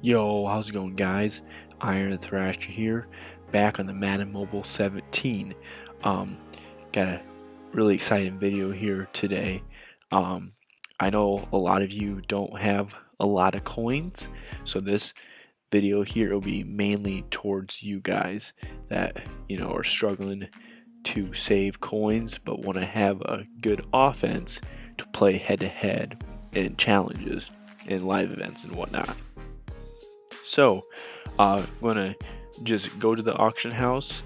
Yo, how's it going, guys? Iron ThRASHer here, back on the Madden Mobile 17. Um, got a really exciting video here today. I know a lot of you don't have a lot of coins, so this video here will be mainly towards you guys that are struggling to save coins but want to have a good offense to play head-to-head in challenges in live events and whatnot. So I'm gonna just go to the auction house,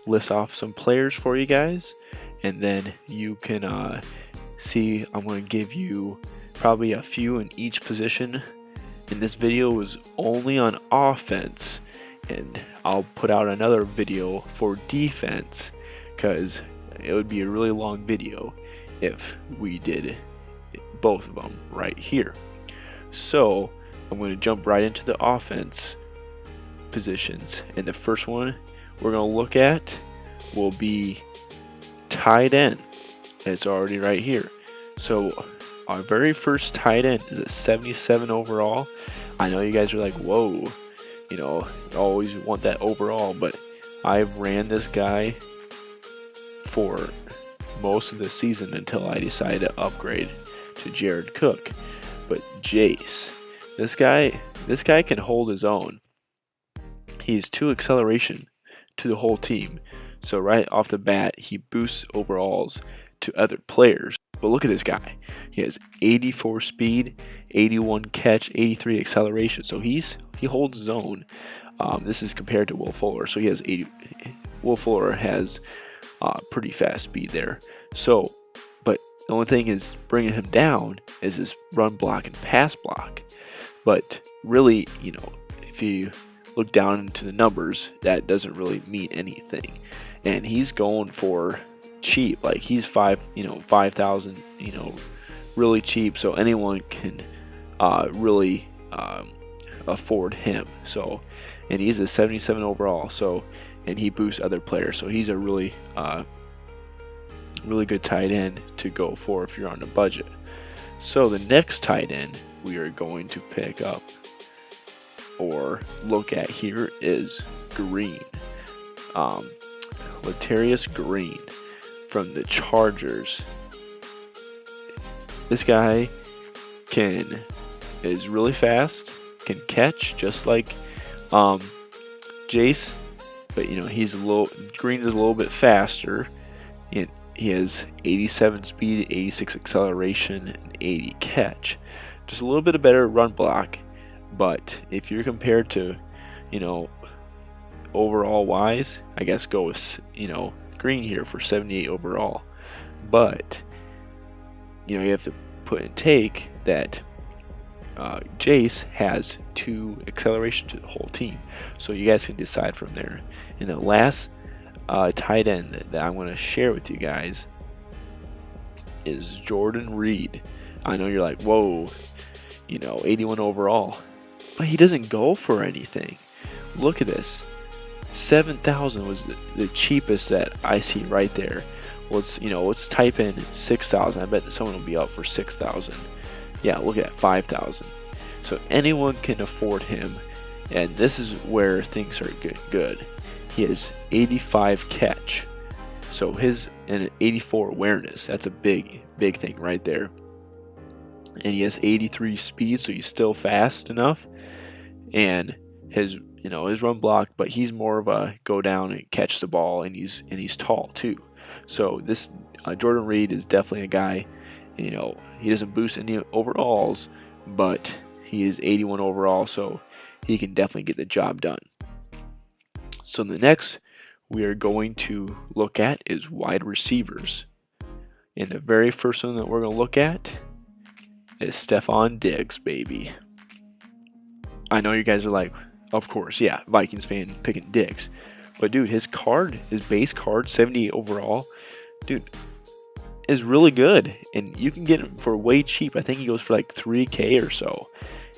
list off some players for you guys, and then you can see I'm gonna give you probably a few in each position. And this video was only on offense, and I'll put out another video for defense because it would be a really long video if we did both of them right here. So I'm going to jump right into the offense positions, and the first one we're going to look at will be tight end. It's already right here. So our very first tight end is a 77 overall. I know you guys are like, whoa, you always want that overall, but I've ran this guy for most of the season until I decided to upgrade to Jared Cook. But Jace, this guy can hold his own. He's 2 acceleration to the whole team, so right off the bat he boosts overalls to other players. But look at this guy. He has 84 speed, 81 catch, 83 acceleration. So he holds his own. This is compared to Will Fuller. So he has 80. Will Fuller has pretty fast speed there. So, but the only thing is bringing him down is his run block and pass block. But really, if you look down into the numbers, that doesn't really mean anything. And he's going for cheap, like he's 5,000, really cheap, so anyone can really afford him. So, and he's a 77 overall, so, and he boosts other players, so he's a really good tight end to go for if you're on a budget. So the next tight end we are going to pick up or look at here is Green, Latarius Green from the Chargers. This guy is really fast, can catch just like Jace, but Green is a little bit faster. He has 87 speed, 86 acceleration, and 80 catch. Just a little bit of better run block, but if you're compared to, overall wise, I guess go with, Green here for 78 overall. But, you have to put and take that Jace has 2 acceleration to the whole team. So you guys can decide from there. And the last tight end that I'm going to share with you guys is Jordan Reed. I know you're like, whoa, 81 overall, but he doesn't go for anything. Look at this. 7,000 was the cheapest that I see right there. Well, let's type in 6,000. I bet someone will be up for 6,000. Yeah, look at that, 5,000. So anyone can afford him, and this is where things are good. He has 85 catch, so and 84 awareness. That's a big thing right there. And he has 83 speed, so he's still fast enough. And his run block, but he's more of a go down and catch the ball, and he's tall too. So this Jordan Reed is definitely a guy. He doesn't boost any overalls, but he is 81 overall, so he can definitely get the job done. So the next we are going to look at is wide receivers. And the very first one that we're going to look at is Stephon Diggs, baby. I know you guys are like, of course, yeah, Vikings fan picking Diggs. But dude, his base card, 78 overall, dude, is really good. And you can get him for way cheap. I think he goes for like 3K or so.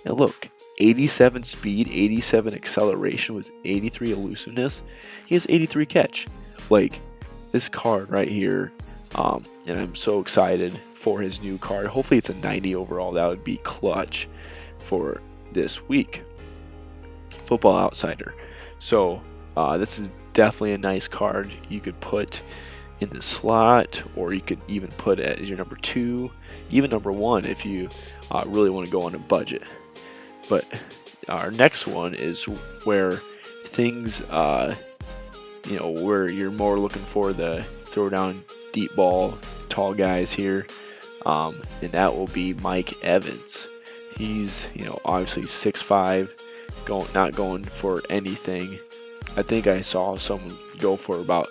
And look, 87 speed, 87 acceleration with 83 elusiveness. He has 83 catch. Like, this card right here, and I'm so excited for his new card. Hopefully it's a 90 overall. That would be clutch for this week. Football Outsider. So this is definitely a nice card you could put in the slot, or you could even put it as your number 2, even number 1 if you really want to go on a budget. But our next one is where things, where you're more looking for the throw down deep ball, tall guys here, and that will be Mike Evans. He's, obviously 6'5", not going for anything. I think I saw someone go for about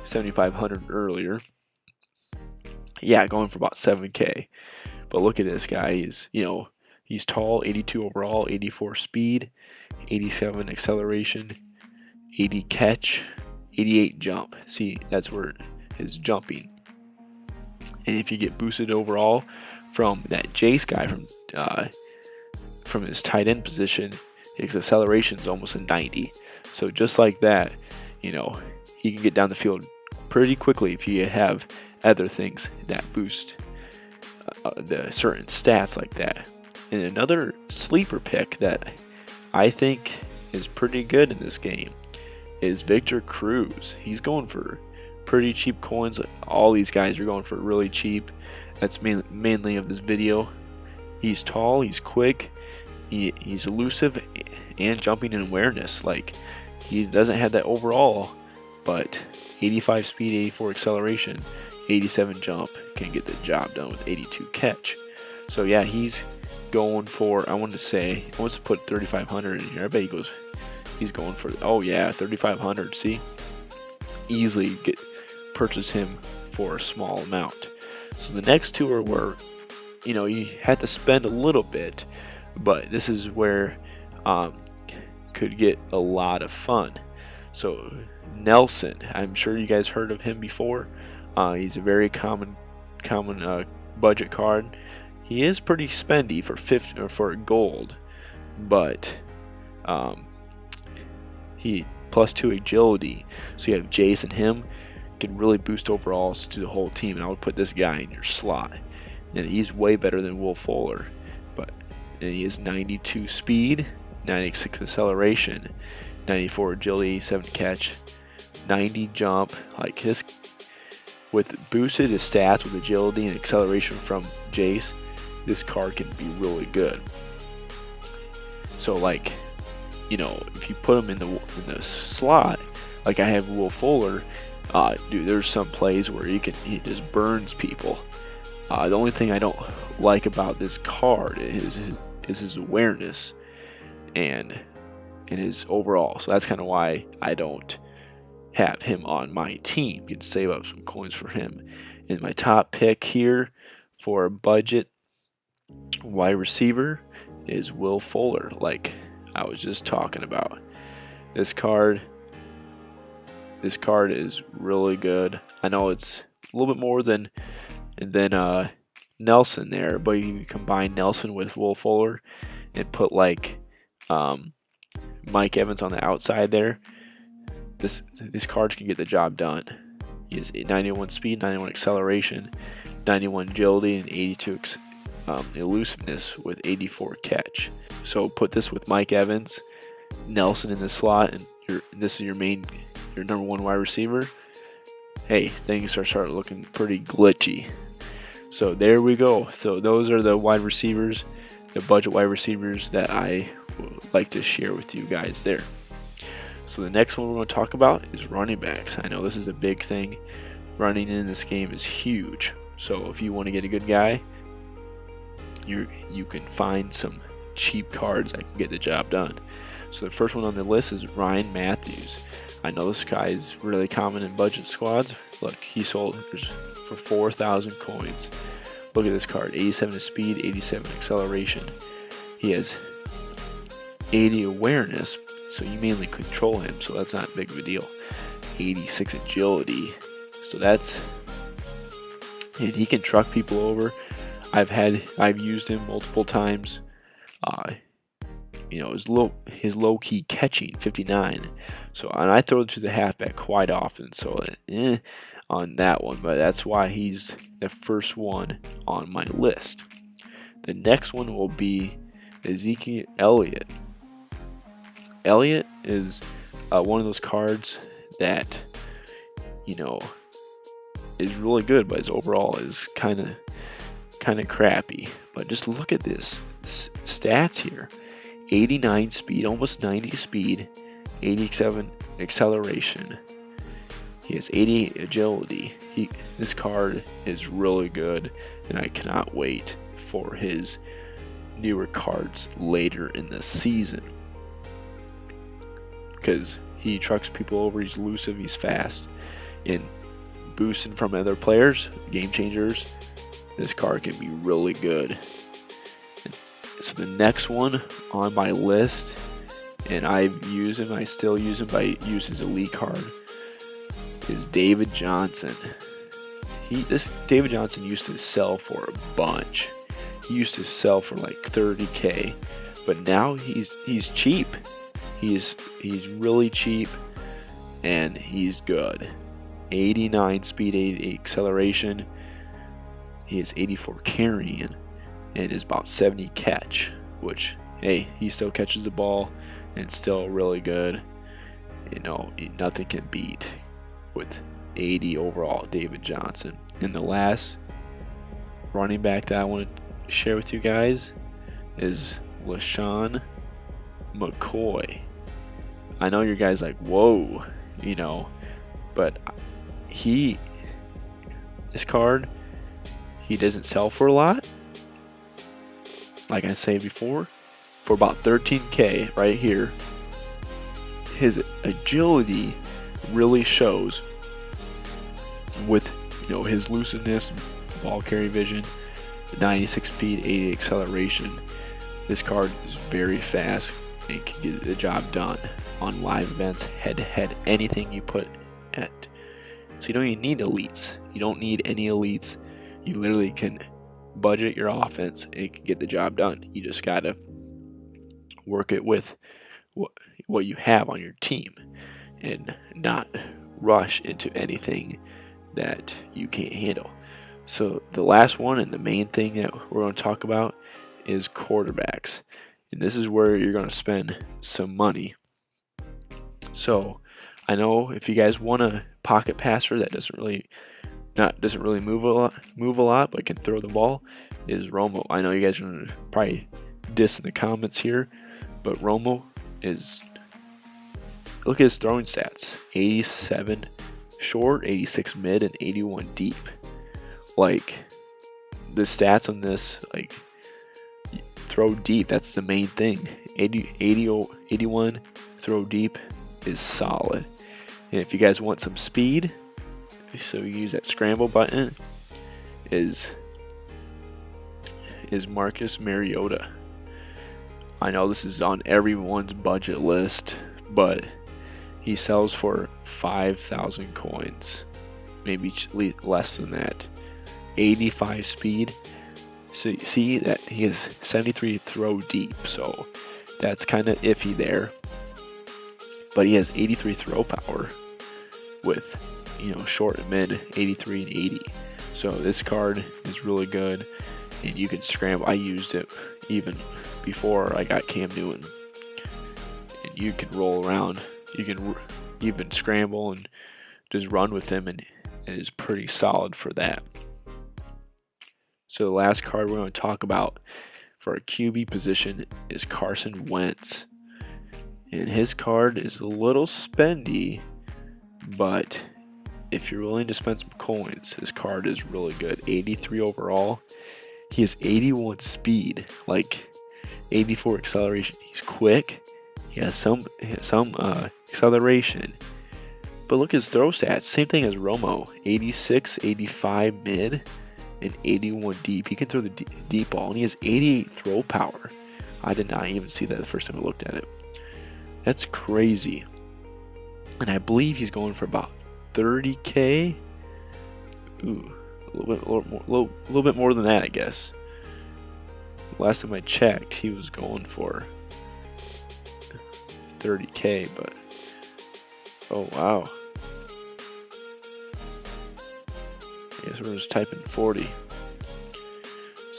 7,500 earlier. Yeah, going for about 7K. But look at this guy. He's tall, 82 overall, 84 speed, 87 acceleration, 80 catch, 88 jump. See, that's where his jumping. And if you get boosted overall from that Jace guy from his tight end position, his acceleration is almost a 90. So just like that, he can get down the field pretty quickly if you have other things that boost the certain stats like that. And another sleeper pick that I think is pretty good in this game is Victor Cruz. He's going for pretty cheap coins. All these guys are going for really cheap. That's mainly of this video. He's tall, he's quick, he's elusive, and jumping in awareness. Like, he doesn't have that overall, but 85 speed, 84 acceleration, 87 jump, can get the job done with 82 catch. So yeah, he's going for, I want to put 3,500 in here. I bet he's going for, oh yeah, 3,500. See, easily purchase him for a small amount. So the next two are where you had to spend a little bit, but this is where could get a lot of fun. So Nelson, I'm sure you guys heard of him before. He's a very common budget card. He is pretty spendy for gold, but he +2 agility. So you have Jace and him can really boost overalls to the whole team. And I would put this guy in your slot. And he's way better than Will Fuller, and he has 92 speed, 96 acceleration, 94 agility, 7 catch, 90 jump. Like his, with boosted his stats with agility and acceleration from Jace, this card can be really good. So like, if you put him in the slot, like I have Will Fuller, dude, there's some plays where he just burns people. The only thing I don't like about this card is his awareness and his overall. So that's kind of why I don't have him on my team. You can save up some coins for him. And my top pick here for a budget wide receiver is Will Fuller, like I was just talking about. This card is really good. I know it's a little bit more than Nelson there, but you combine Nelson with Will Fuller and put like Mike Evans on the outside there. These cards can get the job done. He has 91 speed, 91 acceleration, 91 agility, and 82 elusiveness with 84 catch. So put this with Mike Evans, Nelson in the slot, and this is your number 1 wide receiver. Hey, things start looking pretty glitchy. So there we go. So those are the wide receivers, the budget wide receivers that I would like to share with you guys there. So the next one we're going to talk about is running backs. I know this is a big thing. Running in this game is huge. So if you want to get a good guy, you can find some cheap cards that can get the job done. So the first one on the list is Ryan Matthews. I know this guy is really common in budget squads. Look, he sold for 4,000 coins. Look at this card, 87 speed, 87 acceleration. He has 80 awareness, so you mainly control him, so that's not big of a deal. 86 agility, so and he can truck people over. I've used him multiple times. His low key catching 59. So, and I throw it to the halfback quite often. So on that one, but that's why he's the first one on my list. The next one will be Ezekiel Elliott. Elliott is one of those cards that, you know, is really good, but his overall is kind of crappy. But just look at this stats here: 89 speed, almost 90 speed, 87 acceleration. He has 88 agility. This card is really good, and I cannot wait for his newer cards later in the season, because he trucks people over. He's elusive, he's fast, and boosting from other players, game changers, this card can be really good. And so the next one on my list, and I've used him, I still use him, but I use his elite card, is David Johnson. This David Johnson used to sell for a bunch. He used to sell for like 30K, but now he's cheap. He's really cheap, and he's good. 89 speed, 88 acceleration. He has 84 carrying, and is about 70 catch. Which, hey, he still catches the ball, and still really good. You know, nothing can beat with 80 overall David Johnson. And the last running back that I want to share with you guys is LeSean McCoy. I know you guys like, whoa, you know, but this card, he doesn't sell for a lot. Like I said before, for about 13K right here. His agility really shows with, you know, his looseness, ball carry vision, 96 speed, 80 acceleration. This card is very fast and can get the job done on live events, head-to-head, anything you put at. So you don't even need elites. You don't need any elites. You literally can budget your offense and it can get the job done. You just gotta work it with what you have on your team and not rush into anything that you can't handle. So the last one and the main thing that we're going to talk about is quarterbacks, and this is where you're going to spend some money. So I know if you guys want a pocket passer that doesn't really move a lot but can throw the ball, is Romo. I know you guys are going to probably diss in the comments here, but Romo is, look at his throwing stats: 87 short, 86 mid, and 81 deep. Like, the stats on this, like, throw deep, that's the main thing. 81 throw deep is solid. And if you guys want some speed, so you use that scramble button, is Marcus Mariota. I know this is on everyone's budget list, but he sells for 5,000 coins, maybe less than that. 85 speed. So you see that he has 73 throw deep, so that's kind of iffy there. But he has 83 throw power with, you know, short and mid, 83 and 80. So this card is really good, and you can scramble. I used it even before I got Cam Newton, and you can roll around. You can even scramble and just run with him, and it is pretty solid for that. So the last card we're going to talk about for our QB position is Carson Wentz. And his card is a little spendy, but if you're willing to spend some coins, his card is really good. 83 overall. He has 81 speed, like 84 acceleration. He's quick. He has some acceleration. But look at his throw stats. Same thing as Romo. 86, 85 mid, and 81 deep. He can throw the deep ball, and he has 88 throw power. I did not even see that the first time I looked at it. That's crazy. And I believe he's going for about 30K. Ooh, a little bit more than that, I guess. Last time I checked, he was going for 30K, but oh wow. I guess we're just typing 40.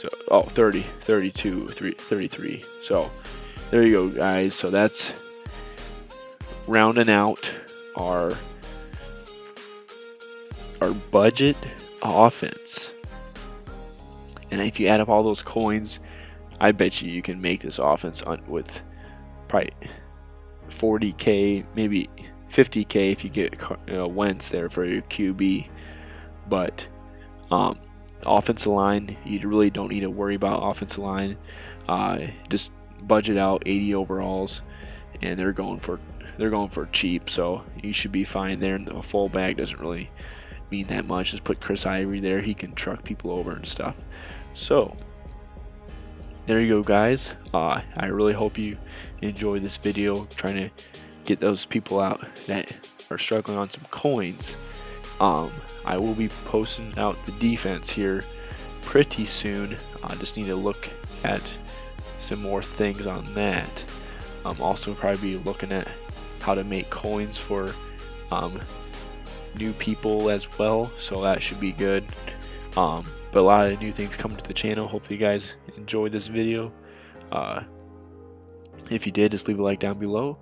So, oh, 30, 32, 33. So, there you go, guys. So that's rounding out our budget offense. And if you add up all those coins, I bet you can make this offense with probably 40k, maybe 50k if you get Wentz there for your QB. But offensive line, you really don't need to worry about offensive line. Just budget out 80 overalls, and they're going for cheap, so you should be fine there. And the fullback doesn't really mean that much. Just put Chris Ivory there; he can truck people over and stuff. So there you go, guys. I really hope you enjoyed this video, trying to get those people out that are struggling on some coins. I will be posting out the defense here pretty soon. I just need to look at some more things on that. Also probably be looking at how to make coins for new people as well, so that should be good. But a lot of new things coming to the channel. Hopefully you guys enjoyed this video. If you did, just leave a like down below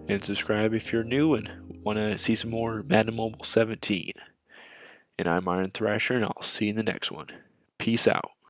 and subscribe if you're new and want to see some more Madden Mobile 17. And I'm ThRASHer, and I'll see you in the next one. Peace out.